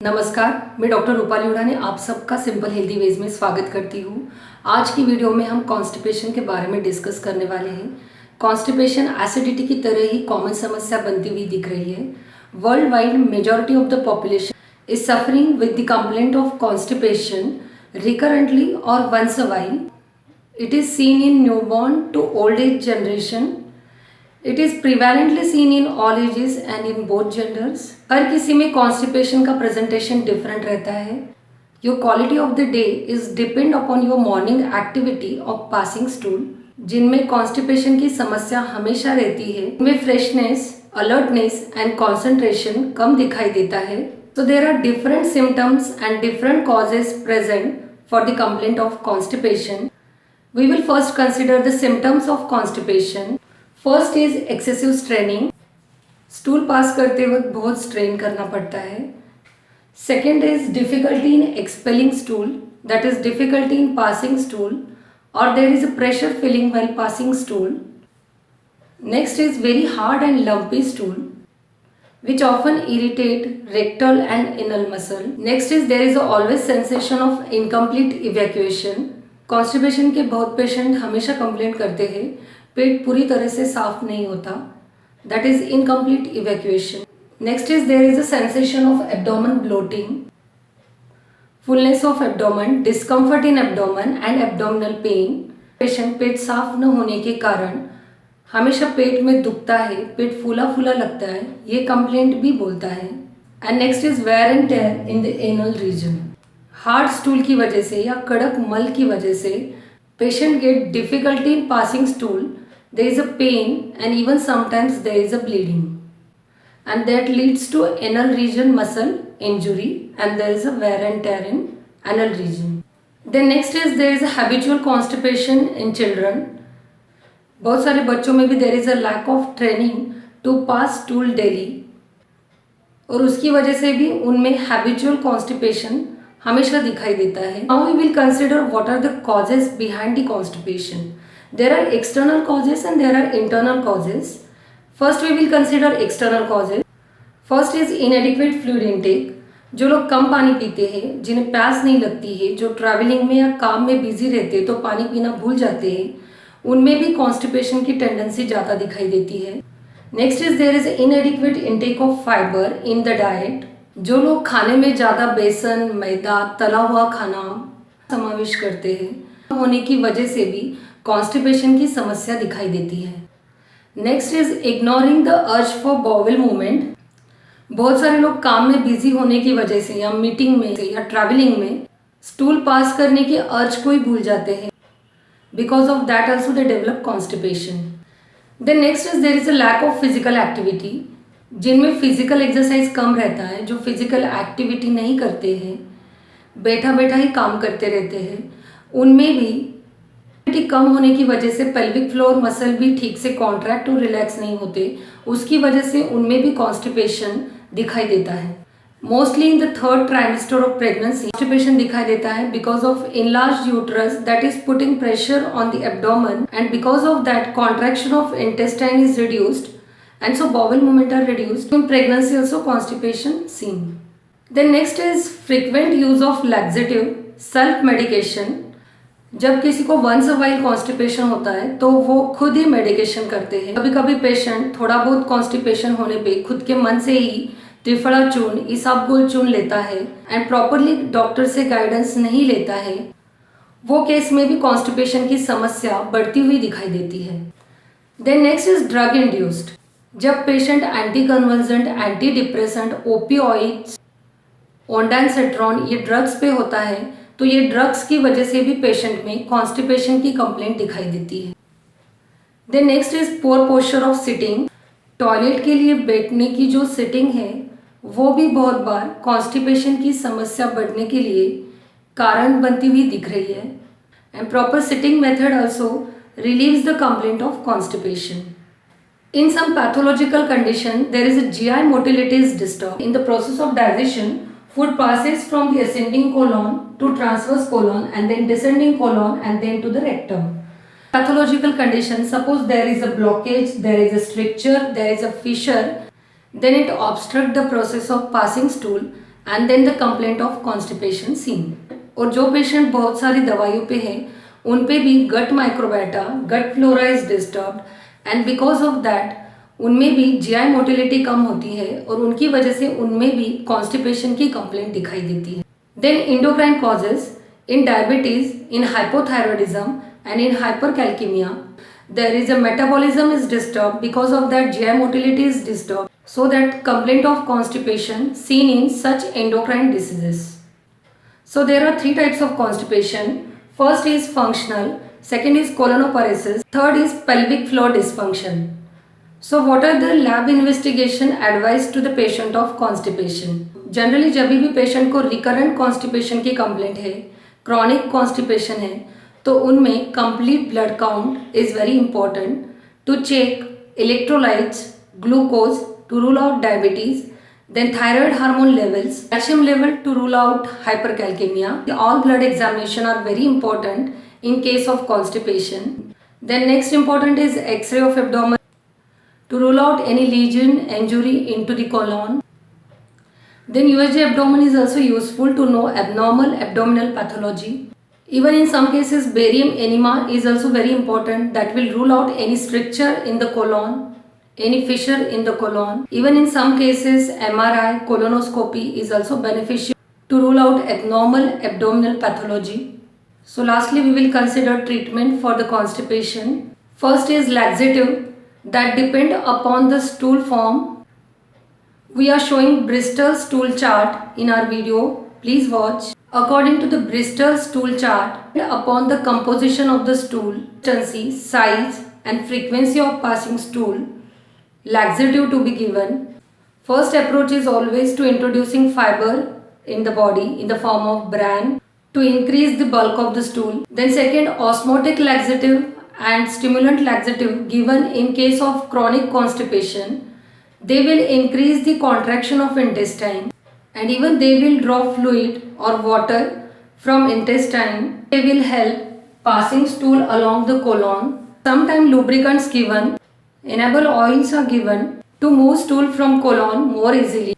नमस्कार, मैं डॉक्टर रूपाली उड़ाने आप सबका सिंपल हेल्दी वेज में स्वागत करती हूँ। आज की वीडियो में हम कॉन्स्टिपेशन के बारे में डिस्कस करने वाले हैं। कॉन्स्टिपेशन एसिडिटी की तरह ही कॉमन समस्या बनती हुई दिख रही है। World wide majority of the population is suffering with the complaint of constipation recurrently और once a while. It is seen in newborn to old age generation. It is prevalently seen in all ages and in both genders. हर किसी में constipation का presentation different रहता है. Your quality of the day is depend upon your morning activity of passing stool. जिनमें constipation की समस्या हमेशा रहती है उनमें फ्रेशनेस, अलर्टनेस एंड कॉन्सेंट्रेशन कम दिखाई देता है. So there are different symptoms and different causes present for the complaint of constipation. We will first consider the symptoms of constipation. First is excessive straining. Stool pass करते वक्त बहुत strain करना पड़ता है. Second is difficulty in expelling stool, that is difficulty in passing stool, or there is a pressure feeling while passing stool. Next is very hard and lumpy stool, which often irritate rectal and anal muscle. Next is there is always sensation of incomplete evacuation. Constipation के बहुत patient हमेशा complaint करते हैं पेट पूरी तरह से साफ नहीं होता. That is incomplete evacuation. Next is there is a sensation of abdomen bloating, fullness of abdomen, discomfort in abdomen and abdominal pain. Patient पेट साफ न होने के कारण हमेशा पेट में दुखता है, पेट फूला फूला लगता है, ये कंप्लेंट भी बोलता है. And next is wear and tear in the anal region. Hard stool की वजह से या कड़क मल की वजह से patient get difficulty in passing stool. There is a pain and even sometimes there is a bleeding and that leads to anal region muscle injury and there is a wear and tear in anal region. Then next is there is a habitual constipation in children. बहुत सारे बच्चों में भी there is a lack of training to pass stool daily और उसकी वजह से भी उनमें हैबिचुअल कॉन्स्टिपेशन हमेशा दिखाई देता है. Now we will consider what are the causes behind the constipation. There are external causes and there are internal causes. First we will consider external causes. First is inadequate fluid intake. जो लोग कम पानी पीते हैं, जिन्हें प्यास नहीं लगती है, जो ट्रैवलिंग में या काम में बिजी रहते हैं तो पानी पीना भूल जाते हैं, उनमें भी कॉन्स्टिपेशन की टेंडेंसी ज़्यादा दिखाई देती है. Next is there is inadequate intake of fibre in the diet. जो लोग खाने में ज़्यादा बेसन, मैदा, तला हुआ खाना समावेश करते हैं होने की वजह से भी कॉन्स्टिपेशन की समस्या दिखाई देती है. Next is ignoring the urge for bowel movement. बहुत सारे लोग काम में बिजी होने की वजह से या मीटिंग में या ट्रैवलिंग में स्टूल पास करने के अर्ज को ही भूल जाते हैं. Because of that also they develop constipation. Then next is there is a lack of physical activity. जिनमें फिजिकल एक्सरसाइज कम रहता है, जो फिजिकल एक्टिविटी नहीं करते हैं, बैठा बैठा ही काम करते रहते हैं, उनमें भी एक्टिविटी कम होने की वजह से पेल्विक फ्लोर मसल भी ठीक से कॉन्ट्रैक्ट और रिलैक्स नहीं होते, उसकी वजह से उनमें भी कॉन्स्टिपेशन दिखाई देता है. Mostly in the third trimester of pregnancy constipation दिखाई देता है because of enlarge uterus that is putting pressure on the abdomen and because of that contraction of intestine is reduced and so bowel movement are reduced. In pregnancy also constipation seen. Then next is frequent use of laxative self medication. जब किसी को once a while constipation होता है तो वो खुद ही medication करते हैं. कभी कभी पेशेंट थोड़ा बहुत कॉन्स्टिपेशन होने पे खुद के मन से ही त्रिफला चूर्ण, इसबगोल चूर्ण लेता है एंड प्रॉपरली डॉक्टर से गाइडेंस नहीं लेता है, वो केस में भी कॉन्स्टिपेशन की समस्या बढ़ती हुई दिखाई देती है. Then next is drug induced. जब patient anticonvulsant, antidepressant, opioids, ondansetron ये ड्रग्स पे होता है तो ये ड्रग्स की वजह से भी पेशेंट में कॉन्स्टिपेशन की कंप्लेंट दिखाई देती है. Then next is poor posture of sitting. Toilet के लिए बैठने की जो सिटिंग है वो भी बहुत बार कॉन्स्टिपेशन की समस्या बढ़ने के लिए कारण बनती हुई दिख रही है. And proper sitting method also relieves the complaint of constipation. In some pathological condition there is a GI motility is disturbed. In the process of digestion, food passes from the ascending colon to transverse colon and then descending colon and then to the rectum. Pathological condition, suppose there is a blockage, there is a stricture, there is a fissure, then it obstruct the process of passing stool and then the complaint of constipation seen. और जो patient बहुत सारी दवाइयों पे है उन पे भी gut microbiota, gut flora is disturbed and because of that उनमें भी जीआई मोटिलिटी कम होती है और उनकी वजह से उनमें भी कॉन्स्टिपेशन की कंप्लेंट दिखाई देती है. Then endocrine causes in diabetes, in hypothyroidism and in hypercalcemia, there is a metabolism is disturbed. Because of that GI motility is disturbed, so that complaint of constipation seen in such endocrine diseases. So there are three types of constipation. First is functional, second is colonoparesis, third is pelvic floor dysfunction. So what are the lab investigation advised to the patient of constipation? Generally जब भी patient को recurrent constipation की complaint है, chronic constipation है, तो उनमें complete blood count is very important to check electrolytes, glucose to rule out diabetes, then thyroid hormone levels, calcium level to rule out hypercalcaemia. All blood examination are very important in case of constipation. Then next important is X-ray of abdomen to rule out any lesion, injury into the colon. Then USG abdomen is also useful to know abnormal abdominal pathology. Even in some cases barium enema is also very important, that will rule out any stricture in the colon, any fissure in the colon. Even in some cases MRI, colonoscopy is also beneficial to rule out abnormal abdominal pathology. So lastly we will consider treatment for the constipation. First is laxative that depend upon the stool form. We are showing Bristol stool chart in our video. Please watch. According to the Bristol stool chart, upon the composition of the stool, consistency, size and frequency of passing stool, laxative to be given. First approach is always to introducing fiber in the body in the form of bran to increase the bulk of the stool. Then second, osmotic laxative and stimulant laxative given in case of chronic constipation. They will increase the contraction of intestine and even they will draw fluid or water from intestine. They will help passing stool along the colon. Sometimes lubricants given, enable oils are given to move stool from colon more easily.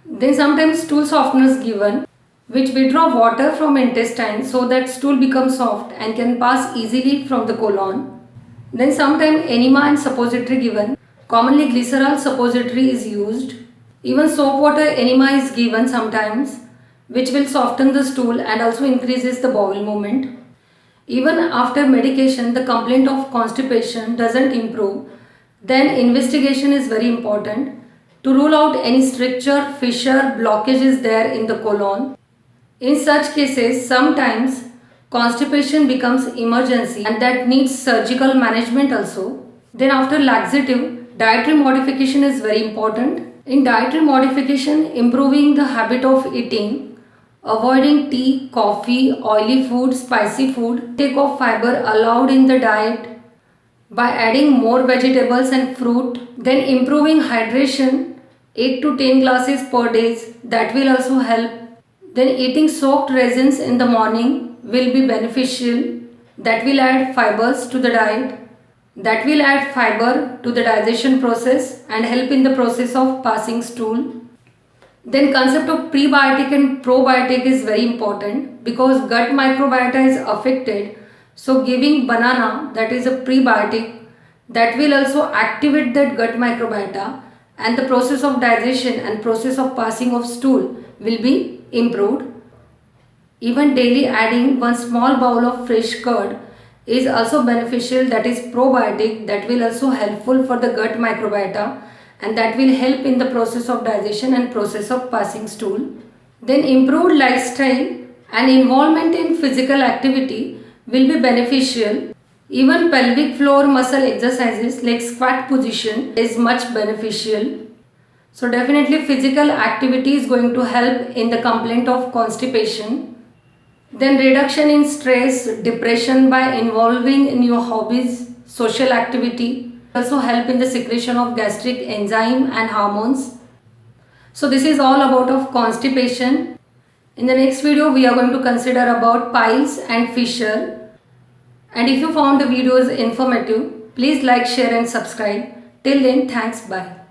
Then sometimes stool softeners given which withdraw water from intestine so that stool becomes soft and can pass easily from the colon. Then sometimes enema and suppository given. Commonly glycerol suppository is used. Even soap water enema is given sometimes, which will soften the stool and also increases the bowel movement. Even after medication the complaint of constipation doesn't improve, then investigation is very important to rule out any stricture, fissure, blockage is there in the colon. In such cases, sometimes constipation becomes emergency and that needs surgical management also. Then after laxative, dietary modification is very important. In dietary modification, improving the habit of eating, avoiding tea, coffee, oily food, spicy food, take of fiber allowed in the diet by adding more vegetables and fruit. Then improving hydration, 8 to 10 glasses per day, that will also help. Then eating soaked raisins in the morning will be beneficial. That will add fibers to the diet. That will add fiber to the digestion process and help in the process of passing stool. Then concept of prebiotic and probiotic is very important because gut microbiota is affected. So giving banana, that is a prebiotic, that will also activate that gut microbiota and the process of digestion and process of passing of stool will be improved. Even daily adding one small bowl of fresh curd is also beneficial, that is probiotic, that will also helpful for the gut microbiota and that will help in the process of digestion and process of passing stool. Then improved lifestyle and involvement in physical activity will be beneficial. Even pelvic floor muscle exercises like squat position is much beneficial. So definitely physical activity is going to help in the complaint of constipation. Then reduction in stress, depression by involving in your hobbies, social activity, also help in the secretion of gastric enzyme and hormones. So this is all about of constipation. In the next video we are going to consider about piles and fissure. And if you found the videos informative, please like, share and subscribe. Till then, thanks, bye.